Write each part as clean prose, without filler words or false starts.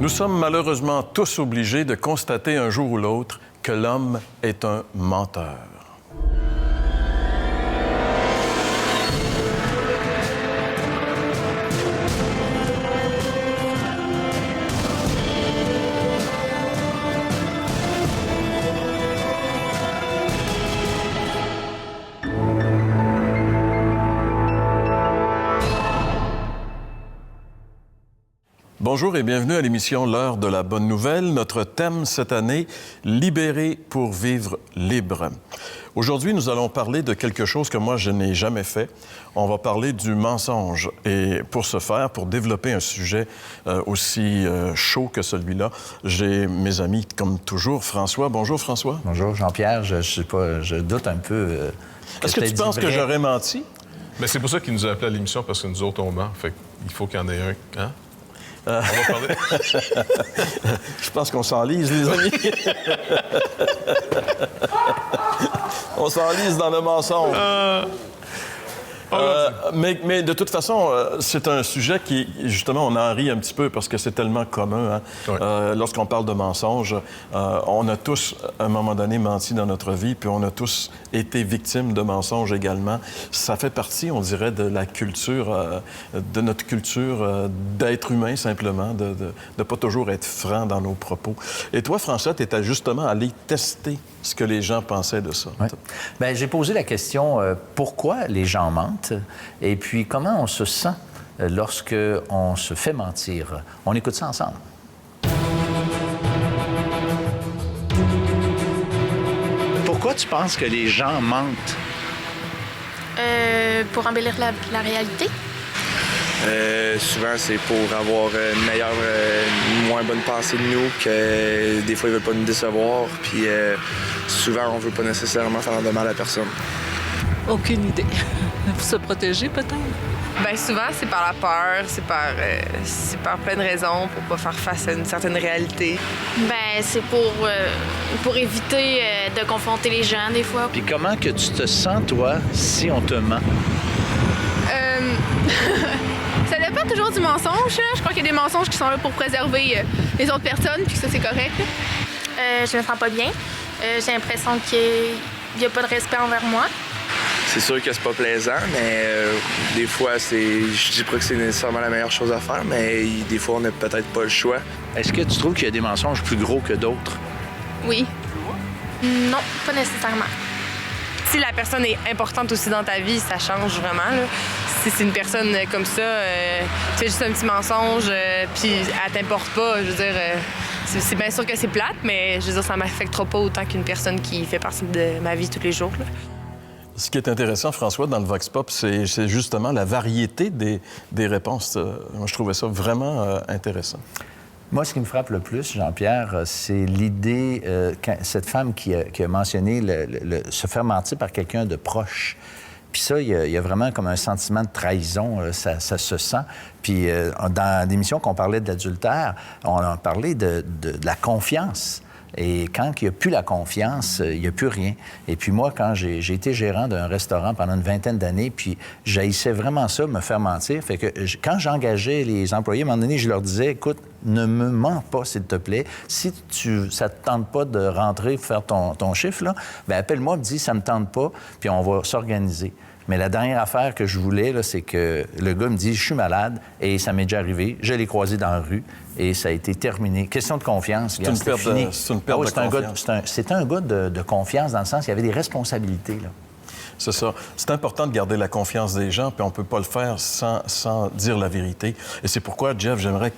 Nous sommes malheureusement tous obligés de constater un jour ou l'autre que l'homme est un menteur. Bonjour et bienvenue à l'émission L'heure de la bonne nouvelle. Notre thème cette année, Libérer pour vivre libre. Aujourd'hui, nous allons parler de quelque chose que moi, je n'ai jamais fait. On va parler du mensonge. Et pour ce faire, pour développer un sujet aussi chaud que celui-là, j'ai mes amis, comme toujours, François. Bonjour, François. Bonjour, Jean-Pierre. Je doute un peu. Est-ce que tu penses que j'aurais menti? Mais c'est pour ça qu'il nous a appelé à l'émission, parce que nous autres, on ment. Fait qu'il faut qu'il y en ait un. Hein? On va parler. Je pense qu'on s'enlise, les amis. On s'enlise dans le mensonge. Mais de toute façon, c'est un sujet qui, justement, on en rit un petit peu parce que c'est tellement commun. Hein? Oui. Lorsqu'on parle de mensonges, on a tous, à un moment donné, menti dans notre vie, puis on a tous été victimes de mensonges également. Ça fait partie, on dirait, de la culture, de notre culture d'être humain, simplement, de ne pas toujours être franc dans nos propos. Et toi, François, tu étais justement allé tester ce que les gens pensaient de ça. Oui. Bien, j'ai posé la question, pourquoi les gens mentent? Et puis, comment on se sent lorsque on se fait mentir? On écoute ça ensemble. Pourquoi tu penses que les gens mentent? Pour embellir la réalité. Souvent, c'est pour avoir une meilleure, moins bonne pensée de nous, que des fois, ils veulent pas nous décevoir. Puis souvent, on veut pas nécessairement faire de mal à personne. Aucune idée. Pour se protéger, peut-être? Bien, souvent, c'est par la peur, c'est par plein de raisons pour pas faire face à une certaine réalité. Ben, c'est pour éviter de confronter les gens, des fois. Puis comment que tu te sens, toi, si on te ment? Ça dépend toujours du mensonge. Je crois qu'il y a des mensonges qui sont là pour préserver les autres personnes, puis que ça, c'est correct. Je me sens pas bien. J'ai l'impression qu'il n'y a pas de respect envers moi. C'est sûr que c'est pas plaisant, mais des fois, je dis pas que c'est nécessairement la meilleure chose à faire, mais des fois, on n'a peut-être pas le choix. Est-ce que tu trouves qu'il y a des mensonges plus gros que d'autres? Oui. Non, pas nécessairement. Si la personne est importante aussi dans ta vie, ça change vraiment, là. Si c'est une personne comme ça, tu fais juste un petit mensonge, puis elle t'importe pas, je veux dire, c'est bien sûr que c'est plate, mais je veux dire, ça m'affectera pas autant qu'une personne qui fait partie de ma vie tous les jours, là. Ce qui est intéressant, François, dans le Vox Pop, c'est justement la variété des réponses. Moi, je trouvais ça vraiment intéressant. Moi, ce qui me frappe le plus, Jean-Pierre, c'est l'idée, cette femme qui a mentionné se faire mentir par quelqu'un de proche. Puis ça, il y a vraiment comme un sentiment de trahison, ça se sent. Puis dans l'émission qu'on parlait de l'adultère, on a parlé de la confiance. Et quand il n'y a plus la confiance, il n'y a plus rien. Et puis moi, quand j'ai été gérant d'un restaurant pendant une vingtaine d'années, puis j'haïssais vraiment ça, me faire mentir. Fait que quand j'engageais les employés, à un moment donné, je leur disais, écoute, ne me mens pas, s'il te plaît. Si ça ne te tente pas de rentrer faire ton chiffre, là, bien appelle-moi, me dis, ça ne me tente pas, puis on va s'organiser. Mais la dernière affaire que je voulais, là, c'est que le gars me dise « je suis malade » et ça m'est déjà arrivé. Je l'ai croisé dans la rue et ça a été terminé. Question de confiance. C'est une perte de confiance. C'était un gars de confiance dans le sens qu'il y avait des responsabilités, là. C'est ça. C'est important de garder la confiance des gens, puis on ne peut pas le faire sans dire la vérité. Et c'est pourquoi, Jeff, j'aimerais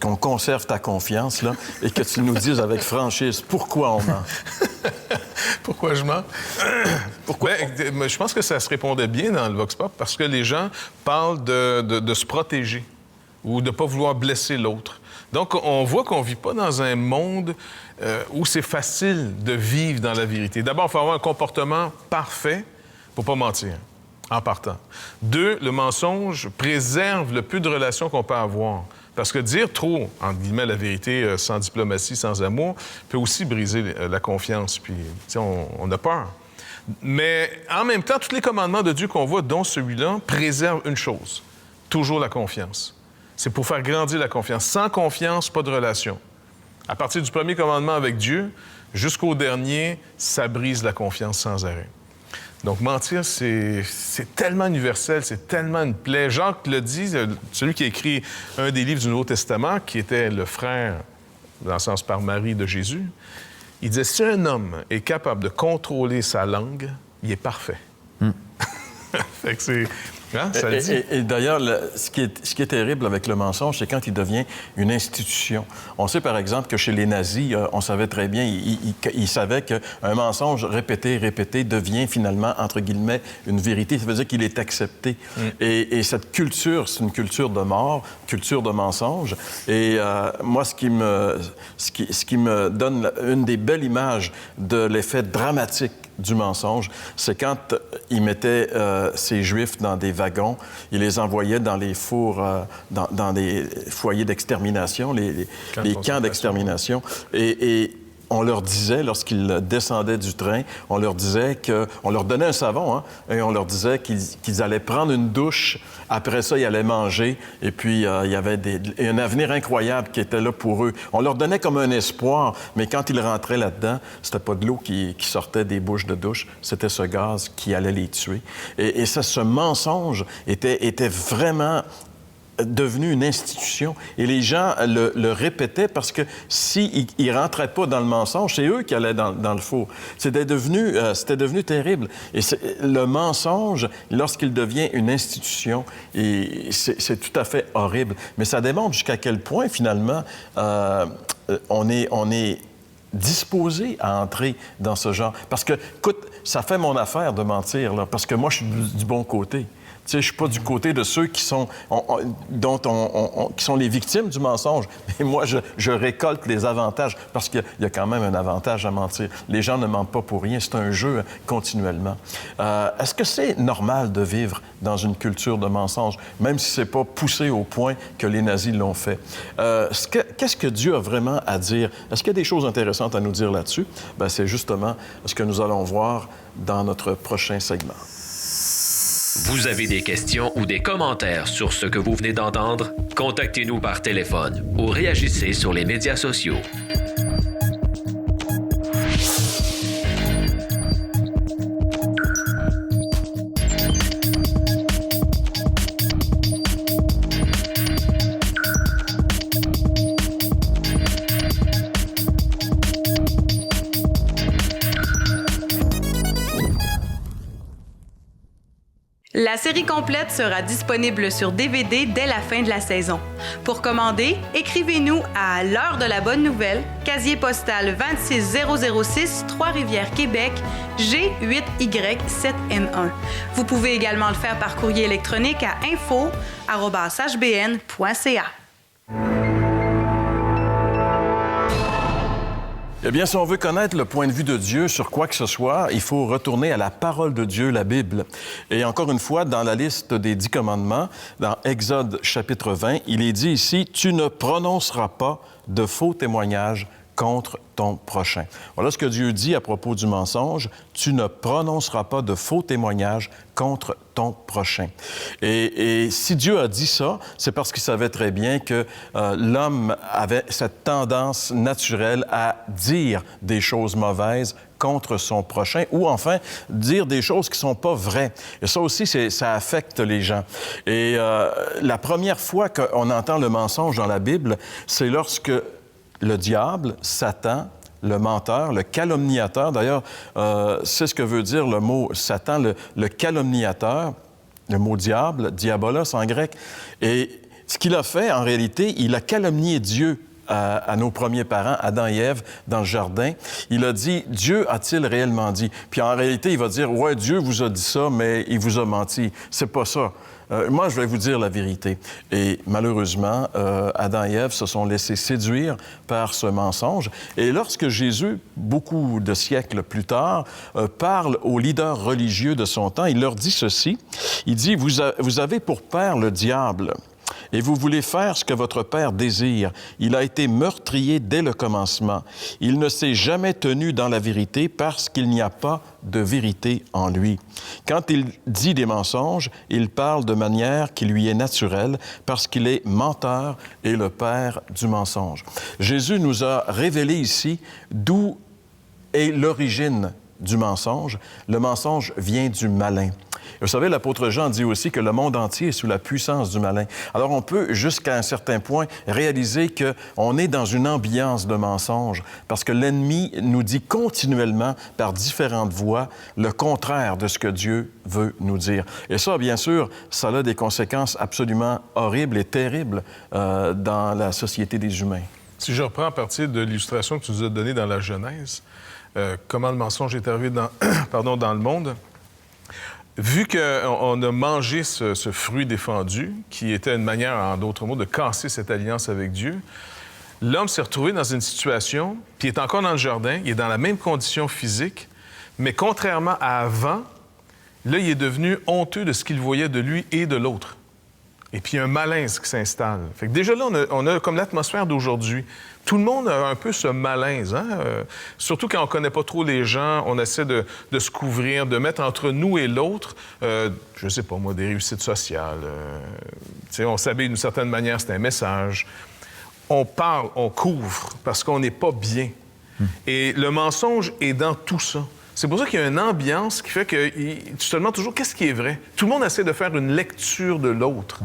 qu'on conserve ta confiance, là, et que tu nous dises avec franchise pourquoi on ment. Pourquoi je mens? Pourquoi? Ben, je pense que ça se répondait bien dans le Vox Pop parce que les gens parlent de se protéger ou de ne pas vouloir blesser l'autre. Donc, on voit qu'on ne vit pas dans un monde où c'est facile de vivre dans la vérité. D'abord, il faut avoir un comportement parfait pour ne pas mentir, en partant. 2, le mensonge préserve le peu de relations qu'on peut avoir. Parce que dire trop, entre guillemets, la vérité sans diplomatie, sans amour, peut aussi briser la confiance. Puis, on a peur. Mais en même temps, tous les commandements de Dieu qu'on voit, dont celui-là, préservent une chose, toujours la confiance. C'est pour faire grandir la confiance. Sans confiance, pas de relation. À partir du premier commandement avec Dieu jusqu'au dernier, ça brise la confiance sans arrêt. Donc, mentir, c'est tellement universel, c'est tellement une plaie. Jacques le dit, celui qui a écrit un des livres du Nouveau Testament, qui était le frère, dans le sens par Marie, de Jésus, il disait, si un homme est capable de contrôler sa langue, il est parfait. Fait que c'est... Hein, ça le dit. Et d'ailleurs, ce qui est terrible avec le mensonge, c'est quand il devient une institution. On sait, par exemple, que chez les nazis, on savait très bien, ils savaient qu'un mensonge répété devient finalement, entre guillemets, une vérité. Ça veut dire qu'il est accepté. Et cette culture, c'est une culture de mort, culture de mensonge. Et moi, ce qui me donne une des belles images de l'effet dramatique du mensonge, c'est quand il mettait ces Juifs dans des wagons, il les envoyait dans les fours, dans des foyers d'extermination, les camps d'extermination. Et on leur disait, lorsqu'ils descendaient du train, on leur disait on leur donnait un savon, hein, et on leur disait qu'ils allaient prendre une douche. Après ça, ils allaient manger. Et puis, il y avait un avenir incroyable qui était là pour eux. On leur donnait comme un espoir, mais quand ils rentraient là-dedans, c'était pas de l'eau qui sortait des bouches de douche, c'était ce gaz qui allait les tuer. Et ça, ce mensonge était vraiment devenu une institution. Et les gens le répétaient parce que s'ils ne rentraient pas dans le mensonge, c'est eux qui allaient dans le faux. C'était devenu terrible. Et le mensonge, lorsqu'il devient une institution, c'est tout à fait horrible. Mais ça démontre jusqu'à quel point, finalement, on est disposé à entrer dans ce genre. Parce que, écoute, ça fait mon affaire de mentir, là, parce que moi, je suis du bon côté. Tu sais, je suis pas du côté de ceux qui sont, qui sont les victimes du mensonge. Mais moi, je récolte les avantages parce qu'il y a quand même un avantage à mentir. Les gens ne mentent pas pour rien. C'est un jeu continuellement. Est-ce que c'est normal de vivre dans une culture de mensonge, même si c'est pas poussé au point que les nazis l'ont fait? Qu'est-ce que Dieu a vraiment à dire? Est-ce qu'il y a des choses intéressantes à nous dire là-dessus? Bien, c'est justement ce que nous allons voir dans notre prochain segment. Vous avez des questions ou des commentaires sur ce que vous venez d'entendre? Contactez-nous par téléphone ou réagissez sur les médias sociaux. La série complète sera disponible sur DVD dès la fin de la saison. Pour commander, écrivez-nous à l'heure de la bonne nouvelle, casier postal 26006, Trois-Rivières, Québec, G8Y7N1. Vous pouvez également le faire par courrier électronique à info@hbn.ca. Eh bien, si on veut connaître le point de vue de Dieu sur quoi que ce soit, il faut retourner à la parole de Dieu, la Bible. Et encore une fois, dans la liste des 10 commandements, dans Exode chapitre 20, il est dit ici, « Tu ne prononceras pas de faux témoignages contre ton prochain. » Voilà ce que Dieu dit à propos du mensonge. « Tu ne prononceras pas de faux témoignages contre ton prochain. » Et si Dieu a dit ça, c'est parce qu'il savait très bien que l'homme avait cette tendance naturelle à dire des choses mauvaises contre son prochain, ou enfin, dire des choses qui ne sont pas vraies. Et ça aussi, ça affecte les gens. Et la première fois qu'on entend le mensonge dans la Bible, c'est lorsque le diable, Satan, le menteur, le calomniateur, d'ailleurs, c'est ce que veut dire le mot Satan, le calomniateur, le mot diable, diabolos en grec. Et ce qu'il a fait, en réalité, il a calomnié Dieu à nos premiers parents, Adam et Ève, dans le jardin. Il a dit, Dieu a-t-il réellement dit? Puis en réalité, il va dire, ouais, Dieu vous a dit ça, mais il vous a menti. C'est pas ça. Moi, je vais vous dire la vérité. Et malheureusement, Adam et Ève se sont laissés séduire par ce mensonge. Et lorsque Jésus, beaucoup de siècles plus tard, parle aux leaders religieux de son temps, il leur dit ceci. Il dit, vous avez pour père le diable, et vous voulez faire ce que votre père désire. Il a été meurtrier dès le commencement. Il ne s'est jamais tenu dans la vérité parce qu'il n'y a pas de vérité en lui. Quand il dit des mensonges, il parle de manière qui lui est naturelle parce qu'il est menteur et le père du mensonge. Jésus nous a révélé ici d'où est l'origine du mensonge. Le mensonge vient du malin. Et vous savez, l'apôtre Jean dit aussi que le monde entier est sous la puissance du malin. Alors, on peut, jusqu'à un certain point, réaliser qu'on est dans une ambiance de mensonge parce que l'ennemi nous dit continuellement, par différentes voies, le contraire de ce que Dieu veut nous dire. Et ça, bien sûr, ça a des conséquences absolument horribles et terribles dans la société des humains. Si je reprends à partir de l'illustration que tu nous as donnée dans la Genèse, comment le mensonge est arrivé dans, dans le monde, vu qu'on a mangé ce fruit défendu, qui était une manière, en d'autres mots, de casser cette alliance avec Dieu, l'homme s'est retrouvé dans une situation, puis il est encore dans le jardin, il est dans la même condition physique, mais contrairement à avant, là, il est devenu honteux de ce qu'il voyait de lui et de l'autre. Et puis, il y a un malaise qui s'installe. Fait que déjà là, on a comme l'atmosphère d'aujourd'hui. Tout le monde a un peu ce malaise, hein? Surtout quand on ne connaît pas trop les gens, on essaie de se couvrir, de mettre entre nous et l'autre, je ne sais pas moi, des réussites sociales. On s'habille d'une certaine manière, c'est un message. On parle, on couvre, parce qu'on n'est pas bien. Et le mensonge est dans tout ça. C'est pour ça qu'il y a une ambiance qui fait que tu te demandes toujours qu'est-ce qui est vrai. Tout le monde essaie de faire une lecture de l'autre.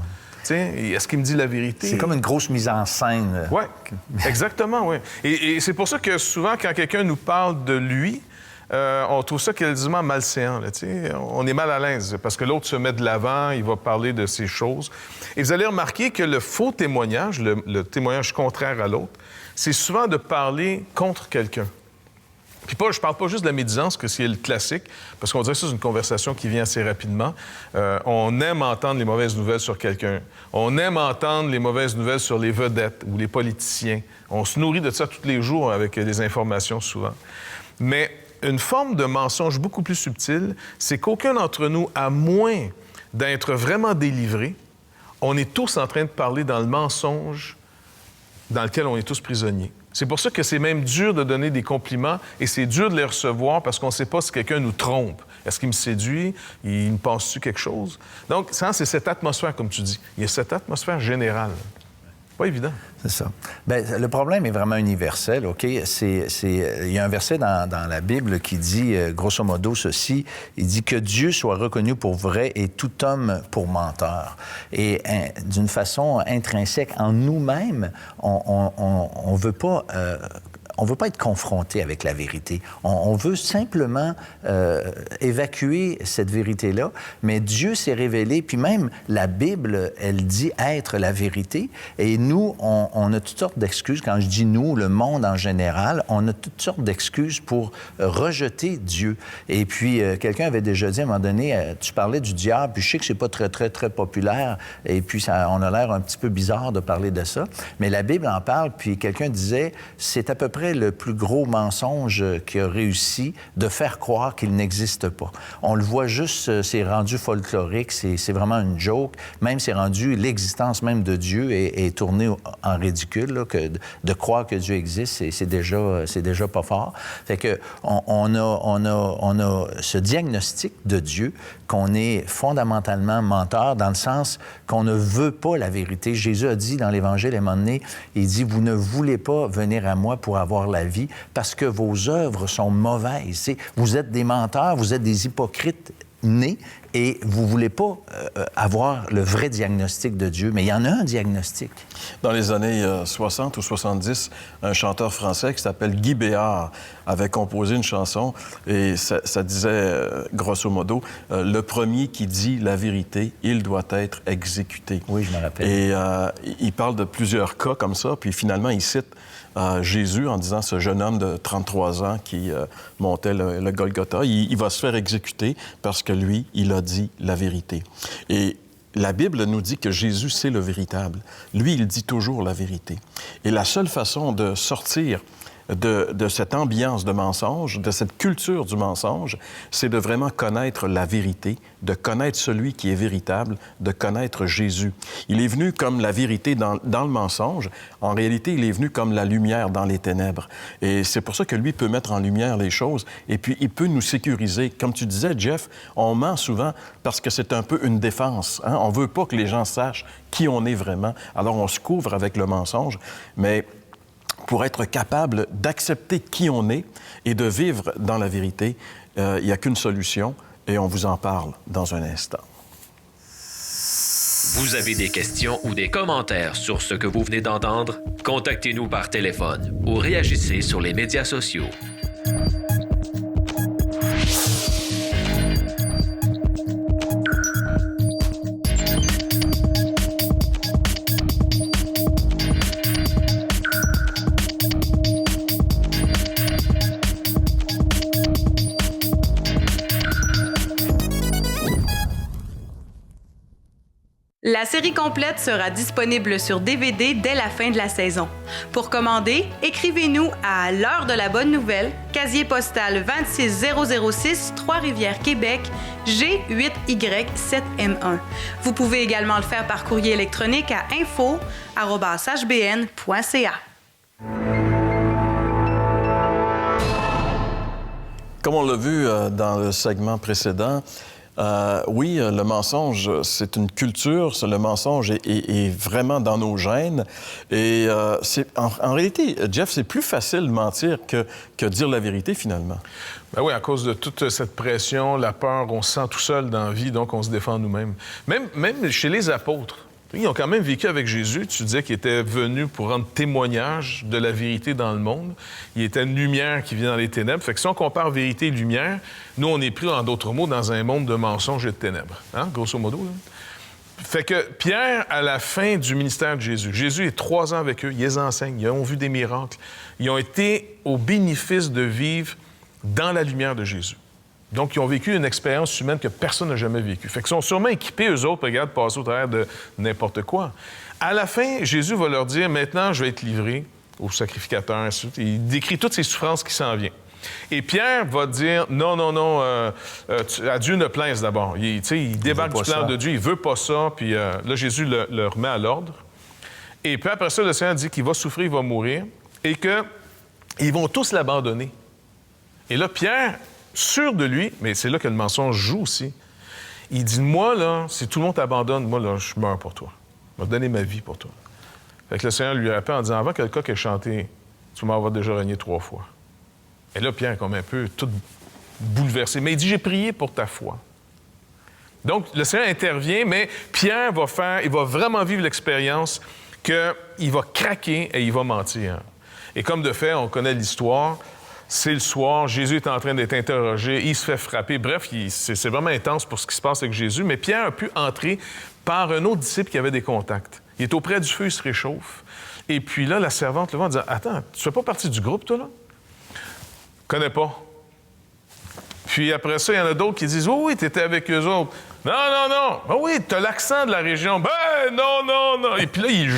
Est-ce qu'il me dit la vérité? C'est comme une grosse mise en scène. Oui, exactement, oui. Et c'est pour ça que souvent, quand quelqu'un nous parle de lui, on trouve ça quasiment malséant. Là, on est mal à l'aise parce que l'autre se met de l'avant, il va parler de ces choses. Et vous allez remarquer que le faux témoignage, le témoignage contraire à l'autre, c'est souvent de parler contre quelqu'un. Puis je parle pas juste de la médisance, que c'est le classique, parce qu'on dirait que ça, c'est une conversation qui vient assez rapidement. On aime entendre les mauvaises nouvelles sur quelqu'un. On aime entendre les mauvaises nouvelles sur les vedettes ou les politiciens. On se nourrit de ça tous les jours avec des informations souvent. Mais une forme de mensonge beaucoup plus subtile, c'est qu'aucun d'entre nous, à moins d'être vraiment délivré, on est tous en train de parler dans le mensonge dans lequel on est tous prisonniers. C'est pour ça que c'est même dur de donner des compliments et c'est dur de les recevoir parce qu'on ne sait pas si quelqu'un nous trompe. Est-ce qu'il me séduit? Il me pense-tu quelque chose? Donc, ça, c'est cette atmosphère, comme tu dis. Il y a cette atmosphère générale. Pas évident. C'est ça. Bien, le problème est vraiment universel, OK? Il y a un verset dans la Bible qui dit, grosso modo, ceci. Il dit que Dieu soit reconnu pour vrai et tout homme pour menteur. Et d'une façon intrinsèque, en nous-mêmes, on veut pas... on ne veut pas être confronté avec la vérité. On veut simplement évacuer cette vérité-là. Mais Dieu s'est révélé, puis même la Bible, elle dit être la vérité. Et nous, on a toutes sortes d'excuses. Quand je dis nous, le monde en général, on a toutes sortes d'excuses pour rejeter Dieu. Et puis, quelqu'un avait déjà dit à un moment donné, tu parlais du diable, puis je sais que c'est pas très, très, très populaire, et puis on a l'air un petit peu bizarre de parler de ça. Mais la Bible en parle, puis quelqu'un disait, c'est à peu près le plus gros mensonge qui a réussi de faire croire qu'il n'existe pas. On le voit juste, c'est rendu folklorique, c'est vraiment une joke. Même c'est rendu, l'existence même de Dieu est tournée en ridicule, là, que de croire que Dieu existe, c'est déjà pas fort. Fait que on a ce diagnostic de Dieu qu'on est fondamentalement menteur dans le sens qu'on ne veut pas la vérité. Jésus a dit dans l'Évangile, à un moment donné, il dit, vous ne voulez pas venir à moi pour avoir la vie parce que vos œuvres sont mauvaises. Vous êtes des menteurs, vous êtes des hypocrites nés et vous ne voulez pas avoir le vrai diagnostic de Dieu. Mais il y en a un diagnostic. Dans les années 60 ou 70, un chanteur français qui s'appelle Guy Béard avait composé une chanson et ça disait, grosso modo, le premier qui dit la vérité, il doit être exécuté. Oui, je me rappelle. Et il parle de plusieurs cas comme ça, puis finalement, il cite Jésus en disant ce jeune homme de 33 ans qui montait le Golgotha, il va se faire exécuter parce que lui, il a dit la vérité. Et la Bible nous dit que Jésus, c'est le véritable. Lui, il dit toujours la vérité. Et la seule façon de sortir de cette ambiance de mensonge, de cette culture du mensonge, c'est de vraiment connaître la vérité, de connaître celui qui est véritable, de connaître Jésus. Il est venu comme la vérité dans le mensonge. En réalité, il est venu comme la lumière dans les ténèbres. Et c'est pour ça que lui peut mettre en lumière les choses et puis il peut nous sécuriser. Comme tu disais, Jeff, on ment souvent parce que c'est un peu une défense. Hein? On veut pas que les gens sachent qui on est vraiment. Alors on se couvre avec le mensonge, mais pour être capable d'accepter qui on est et de vivre dans la vérité, il n'y a qu'une solution et on vous en parle dans un instant. Vous avez des questions ou des commentaires sur ce que vous venez d'entendre? Contactez-nous par téléphone ou réagissez sur les médias sociaux. La série complète sera disponible sur DVD dès la fin de la saison. Pour commander, écrivez-nous à l'heure de la bonne nouvelle, casier postal 26006, Trois-Rivières, Québec, G8Y7N1. Vous pouvez également le faire par courrier électronique à info@hbn.ca. Comme on l'a vu dans le segment précédent, oui, le mensonge, c'est une culture. Le mensonge est vraiment dans nos gènes. Et en réalité, Jeff, c'est plus facile de mentir que dire la vérité, finalement. Ben oui, à cause de toute cette pression, la peur, on se sent tout seul dans la vie, donc on se défend nous-mêmes. Même chez les apôtres, ils ont quand même vécu avec Jésus. Tu disais qu'il était venu pour rendre témoignage de la vérité dans le monde. Il était une lumière qui vient dans les ténèbres. Fait que si on compare vérité et lumière, nous, on est pris, en d'autres mots, dans un monde de mensonges et de ténèbres. Hein, grosso modo, là. Fait que Pierre, à la fin du ministère de Jésus, Jésus est 3 ans avec eux, il les enseigne, ils ont vu des miracles. Ils ont été au bénéfice de vivre dans la lumière de Jésus. Donc, ils ont vécu une expérience humaine que personne n'a jamais vécue. Fait qu'ils sont sûrement équipés, eux autres, regarde, passer au travers de n'importe quoi. À la fin, Jésus va leur dire, maintenant, je vais être livré au sacrificateur. Il décrit toutes ces souffrances qui s'en viennent. Et Pierre va dire, non, à Dieu ne plaise d'abord. Il débarque du plan de Dieu, il veut pas ça. Puis là, Jésus le remet à l'ordre. Et puis après ça, le Seigneur dit qu'il va souffrir, il va mourir, et qu'ils vont tous l'abandonner. Et là, Pierre, sûr de lui, mais c'est là que le mensonge joue aussi, il dit, moi, là, si tout le monde t'abandonne, moi, là, je meurs pour toi. Je vais donner ma vie pour toi. Fait que le Seigneur lui rappelle en disant, avant que le coq ait chanté, tu m'en vas déjà régner 3 fois. Et là, Pierre est comme un peu tout bouleversé. Mais il dit, j'ai prié pour ta foi. Donc, le Seigneur intervient, mais Pierre il va vraiment vivre l'expérience qu'il va craquer et il va mentir. Et comme de fait, on connaît l'histoire, c'est le soir, Jésus est en train d'être interrogé, il se fait frapper. Bref, c'est vraiment intense pour ce qui se passe avec Jésus, mais Pierre a pu entrer par un autre disciple qui avait des contacts. Il est auprès du feu, il se réchauffe. Et puis là, la servante le voit en disant, attends, tu fais pas partie du groupe, toi, là? Connais pas. Puis après ça, il y en a d'autres qui disent, oui, tu étais avec eux autres. Non. Ben oui, tu as l'accent de la région. Ben non. Et puis là, il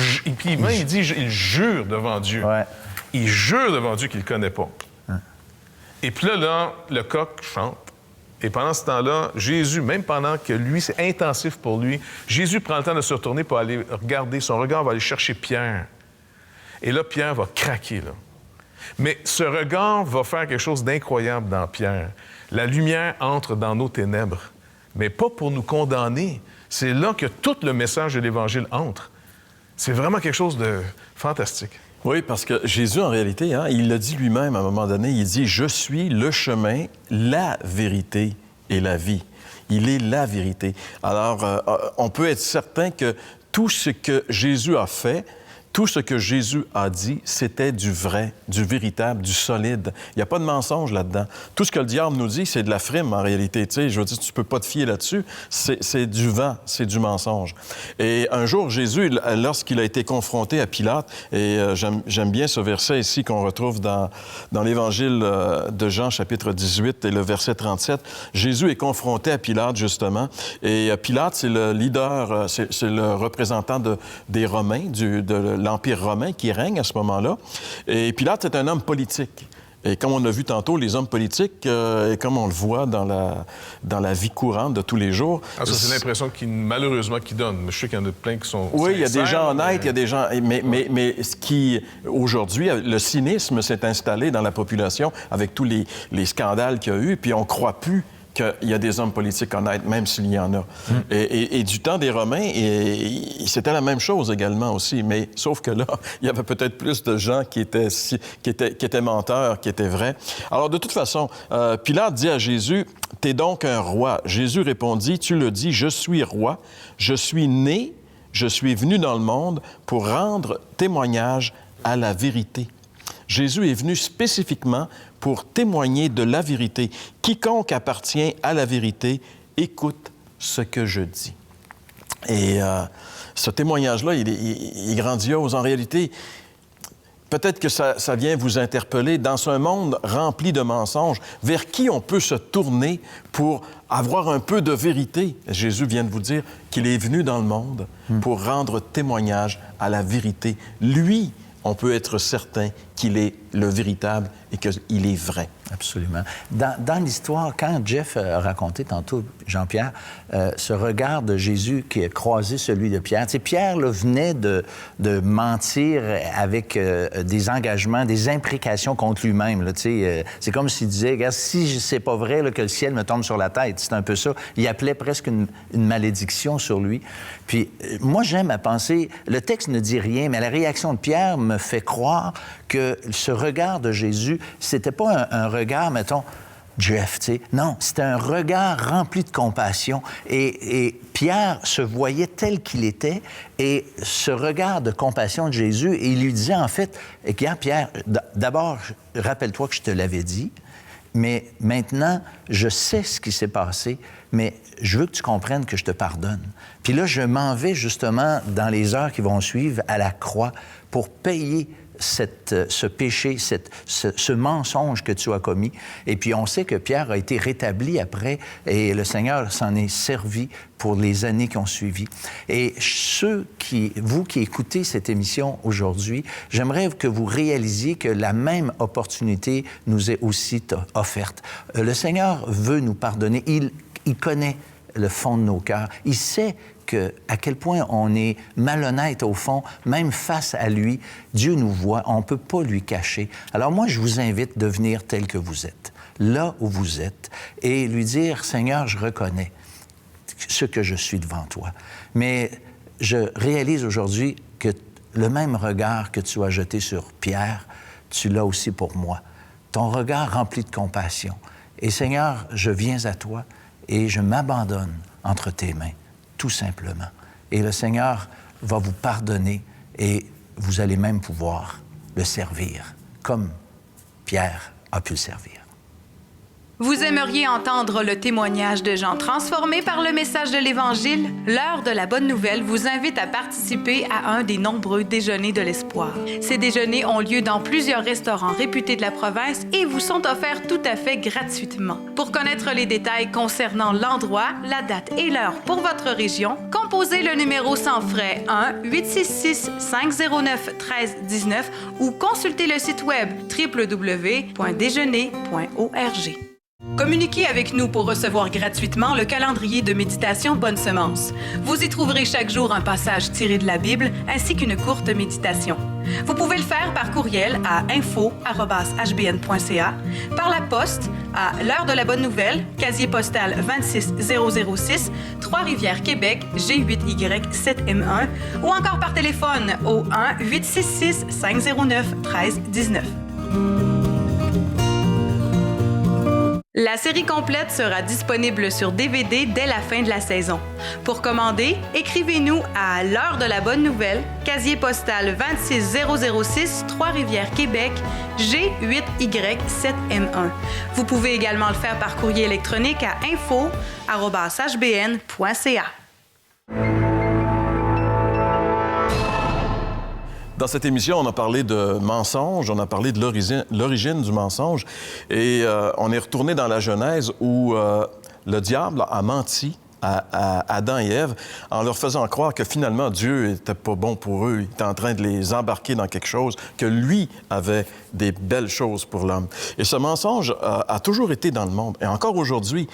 jure devant Dieu. Ouais. Il jure devant Dieu qu'il ne le connaît pas. Et puis là, le coq chante. Et pendant ce temps-là, Jésus, même pendant que lui, c'est intensif pour lui, Jésus prend le temps de se retourner pour aller regarder. Son regard va aller chercher Pierre. Et là, Pierre va craquer, là. Mais ce regard va faire quelque chose d'incroyable dans Pierre. La lumière entre dans nos ténèbres, mais pas pour nous condamner. C'est là que tout le message de l'Évangile entre. C'est vraiment quelque chose de fantastique. Oui, parce que Jésus, en réalité, il l'a dit lui-même à un moment donné, il dit « Je suis le chemin, la vérité et la vie ». Il est la vérité. Alors, on peut être certain que tout ce que Jésus a fait, tout ce que Jésus a dit, c'était du vrai, du véritable, du solide. Il n'y a pas de mensonge là-dedans. Tout ce que le diable nous dit, c'est de la frime, en réalité. Tu sais, je veux dire, tu peux pas te fier là-dessus. C'est du vent, c'est du mensonge. Et un jour, Jésus, lorsqu'il a été confronté à Pilate, et j'aime bien ce verset ici qu'on retrouve dans l'Évangile de Jean, chapitre 18, et le verset 37, Jésus est confronté à Pilate, justement. Et Pilate, c'est le leader, c'est le représentant des Romains, de l'Empire romain qui règne à ce moment-là. Et Pilate, c'est un homme politique. Et comme on a vu tantôt, les hommes politiques, et comme on le voit dans la vie courante de tous les jours... Ah, ça, c'est l'impression malheureusement qu'ils donnent. Je sais qu'il y en a plein qui sont... Oui, il y a des gens honnêtes, il y a des gens... Mais ce qui, aujourd'hui, le cynisme s'est installé dans la population avec tous les scandales qu'il y a eu, puis on croit plus qu'il y a des hommes politiques honnêtes, même s'il y en a. Et du temps des Romains, c'était la même chose également aussi, mais sauf que là, il y avait peut-être plus de gens qui étaient menteurs, qui étaient vrais. Alors, de toute façon, Pilate dit à Jésus, « T'es donc un roi. » Jésus répondit, « Tu le dis, je suis roi, je suis né, je suis venu dans le monde pour rendre témoignage à la vérité. » Jésus est venu spécifiquement pour témoigner de la vérité. Quiconque appartient à la vérité, écoute ce que je dis. Et ce témoignage-là, il est grandiose. En réalité, peut-être que ça vient vous interpeller. Dans un monde rempli de mensonges, vers qui on peut se tourner pour avoir un peu de vérité? Jésus vient de vous dire qu'il est venu dans le monde pour rendre témoignage à la vérité. Lui, on peut être certain qu'il est le véritable et qu'il est vrai. Absolument. Dans l'histoire, quand Jeff a raconté tantôt, Jean-Pierre, ce regard de Jésus qui a croisé celui de Pierre, tu sais, Pierre là, venait de mentir avec des engagements, des imprécations contre lui-même. Là, tu sais, c'est comme s'il disait, regarde, si c'est pas vrai là, que le ciel me tombe sur la tête, c'est un peu ça. Il appelait presque une malédiction sur lui. Puis moi, j'aime à penser, le texte ne dit rien, mais la réaction de Pierre me fait croire que ce regard de Jésus, c'était pas un regard, mettons, Jeff, tu sais. Non, c'était un regard rempli de compassion. Et Pierre se voyait tel qu'il était. Et ce regard de compassion de Jésus, il lui disait, en fait, regarde, Pierre, d'abord, rappelle-toi que je te l'avais dit, mais maintenant, je sais ce qui s'est passé, mais je veux que tu comprennes que je te pardonne. Puis là, je m'en vais justement dans les heures qui vont suivre à la croix pour payer ce péché, ce mensonge que tu as commis. Et puis, on sait que Pierre a été rétabli après et le Seigneur s'en est servi pour les années qui ont suivi. Et vous qui écoutez cette émission aujourd'hui, j'aimerais que vous réalisiez que la même opportunité nous est aussi offerte. Le Seigneur veut nous pardonner. Il connaît le fond de nos cœurs. Il sait à quel point on est malhonnête au fond, même face à lui. Dieu nous voit, on ne peut pas lui cacher. Alors moi, je vous invite de venir tel que vous êtes, là où vous êtes, et lui dire, Seigneur, je reconnais ce que je suis devant toi. Mais je réalise aujourd'hui que le même regard que tu as jeté sur Pierre, tu l'as aussi pour moi. Ton regard rempli de compassion. Et Seigneur, je viens à toi et je m'abandonne entre tes mains. Tout simplement. Et le Seigneur va vous pardonner et vous allez même pouvoir le servir comme Pierre a pu le servir. Vous aimeriez entendre le témoignage de gens transformés par le message de l'Évangile? L'heure de la bonne nouvelle vous invite à participer à un des nombreux déjeuners de l'espoir. Ces déjeuners ont lieu dans plusieurs restaurants réputés de la province et vous sont offerts tout à fait gratuitement. Pour connaître les détails concernant l'endroit, la date et l'heure pour votre région, composez le numéro sans frais 1-866-509-1319 ou consultez le site web www.déjeuner.org. Communiquez avec nous pour recevoir gratuitement le calendrier de méditation Bonne Semence. Vous y trouverez chaque jour un passage tiré de la Bible ainsi qu'une courte méditation. Vous pouvez le faire par courriel à info@hbn.ca, par la poste à l'heure de la bonne nouvelle, casier postal 26006, Trois-Rivières, Québec, G8Y7M1 ou encore par téléphone au 1-866-509-1319. La série complète sera disponible sur DVD dès la fin de la saison. Pour commander, écrivez-nous à l'heure de la bonne nouvelle, casier postal 26006, Trois-Rivières, Québec, G8Y7M1. Vous pouvez également le faire par courrier électronique à info@hbn.ca. Dans cette émission, on a parlé de mensonges, on a parlé de l'origine du mensonge, et on est retourné dans la Genèse où le diable a menti à Adam et Ève en leur faisant croire que finalement Dieu n'était pas bon pour eux. Il était en train de les embarquer dans quelque chose, que lui avait des belles choses pour l'homme. Et ce mensonge a toujours été dans le monde. Et encore aujourd'hui,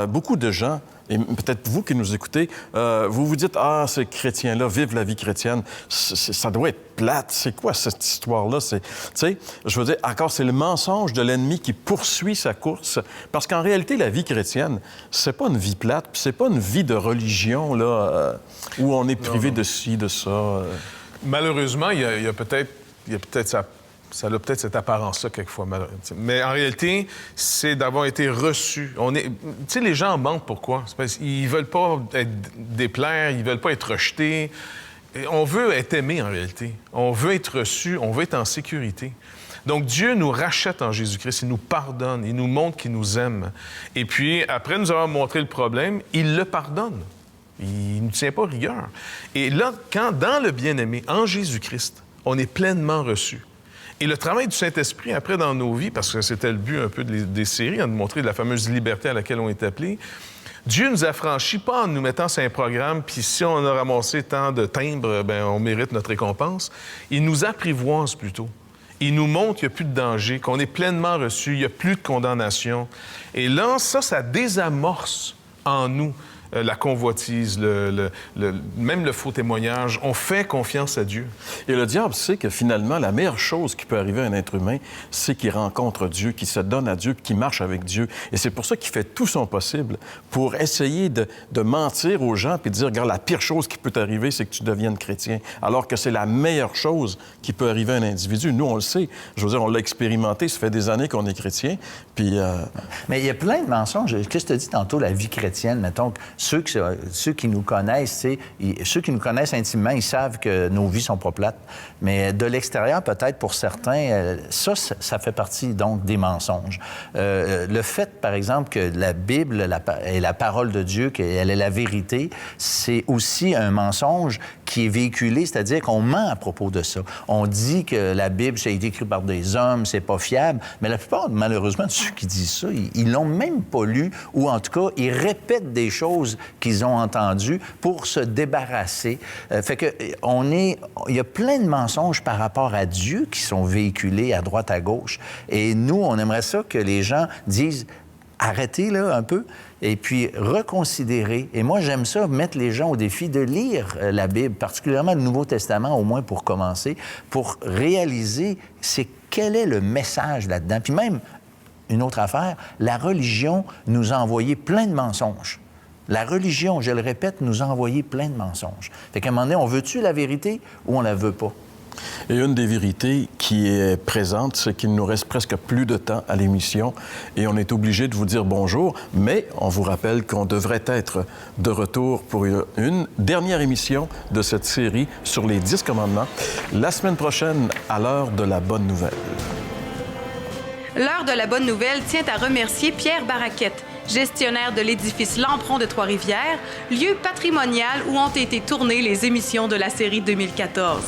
beaucoup de gens, et peut-être vous qui nous écoutez, vous vous dites « Ah, ces chrétiens-là vivent la vie chrétienne. Ça doit être plate. C'est quoi cette histoire-là? » Tu sais, je veux dire, encore, c'est le mensonge de l'ennemi qui poursuit sa course. Parce qu'en réalité, la vie chrétienne, c'est pas une vie plate, puis c'est pas une vie de religion, là, où on est privé de ci, de ça. Malheureusement, il y a peut-être ça a peut-être cette apparence-là quelquefois. Mais en réalité, c'est d'avoir été reçu. Tu sais, les gens mentent pourquoi? C'est parce qu'ils veulent pas déplaire, ils veulent pas être rejetés. Et on veut être aimé en réalité. On veut être reçu, on veut être en sécurité. Donc Dieu nous rachète en Jésus-Christ, il nous pardonne, il nous montre qu'il nous aime. Et puis, après nous avoir montré le problème, il le pardonne. Il ne nous tient pas rigueur. Et là, quand dans le bien-aimé, en Jésus-Christ, on est pleinement reçu. Et le travail du Saint-Esprit, après, dans nos vies, parce que c'était le but un peu des séries, de montrer la fameuse liberté à laquelle on est appelé, Dieu nous a franchis pas en nous mettant sur un programme, puis si on a ramassé tant de timbres, bien, on mérite notre récompense. Il nous apprivoise plutôt. Il nous montre qu'il n'y a plus de danger, qu'on est pleinement reçu, il n'y a plus de condamnation. Et là, ça désamorce en nous la convoitise, même le faux témoignage. On fait confiance à Dieu. Et le diable sait que finalement, la meilleure chose qui peut arriver à un être humain, c'est qu'il rencontre Dieu, qu'il se donne à Dieu, puis qu'il marche avec Dieu. Et c'est pour ça qu'il fait tout son possible pour essayer de mentir aux gens puis de dire, regarde, la pire chose qui peut t'arriver, c'est que tu deviennes chrétien. Alors que c'est la meilleure chose qui peut arriver à un individu. Nous, on le sait. Je veux dire, on l'a expérimenté. Ça fait des années qu'on est chrétien. Puis... Mais il y a plein de mensonges. Qu'est-ce que tu as dit tantôt, la vie chrétienne, mettons, ceux qui nous connaissent, ceux qui nous connaissent intimement, ils savent que nos vies sont pas plates. Mais de l'extérieur, peut-être pour certains, ça fait partie donc des mensonges. Le fait, par exemple, que la Bible est la parole de Dieu, qu'elle est la vérité, c'est aussi un mensonge qui est véhiculé, c'est-à-dire qu'on ment à propos de ça. On dit que la Bible, ça a été écrit par des hommes, c'est pas fiable, mais la plupart, malheureusement, de ceux qui disent ça, ils l'ont même pas lu, ou en tout cas, ils répètent des choses qu'ils ont entendues pour se débarrasser. Fait que il y a plein de mensonges par rapport à Dieu qui sont véhiculés à droite, à gauche. Et nous, on aimerait ça que les gens disent « Arrêtez, là, un peu », et puis reconsidérer. Et moi, j'aime ça, mettre les gens au défi de lire la Bible, particulièrement le Nouveau Testament, au moins pour commencer, pour réaliser quel est le message là-dedans. Puis même, une autre affaire, la religion nous a envoyé plein de mensonges. La religion, je le répète, nous a envoyé plein de mensonges. Fait qu'à un moment donné, on veut-tu la vérité ou on la veut pas? Et une des vérités qui est présente, c'est qu'il nous reste presque plus de temps à l'émission et on est obligé de vous dire bonjour, mais on vous rappelle qu'on devrait être de retour pour une dernière émission de cette série sur les 10 commandements la semaine prochaine à l'heure de la bonne nouvelle. L'heure de la bonne nouvelle tient à remercier Pierre Baraquette, gestionnaire de l'édifice Lampron de Trois-Rivières, lieu patrimonial où ont été tournées les émissions de la série 2014.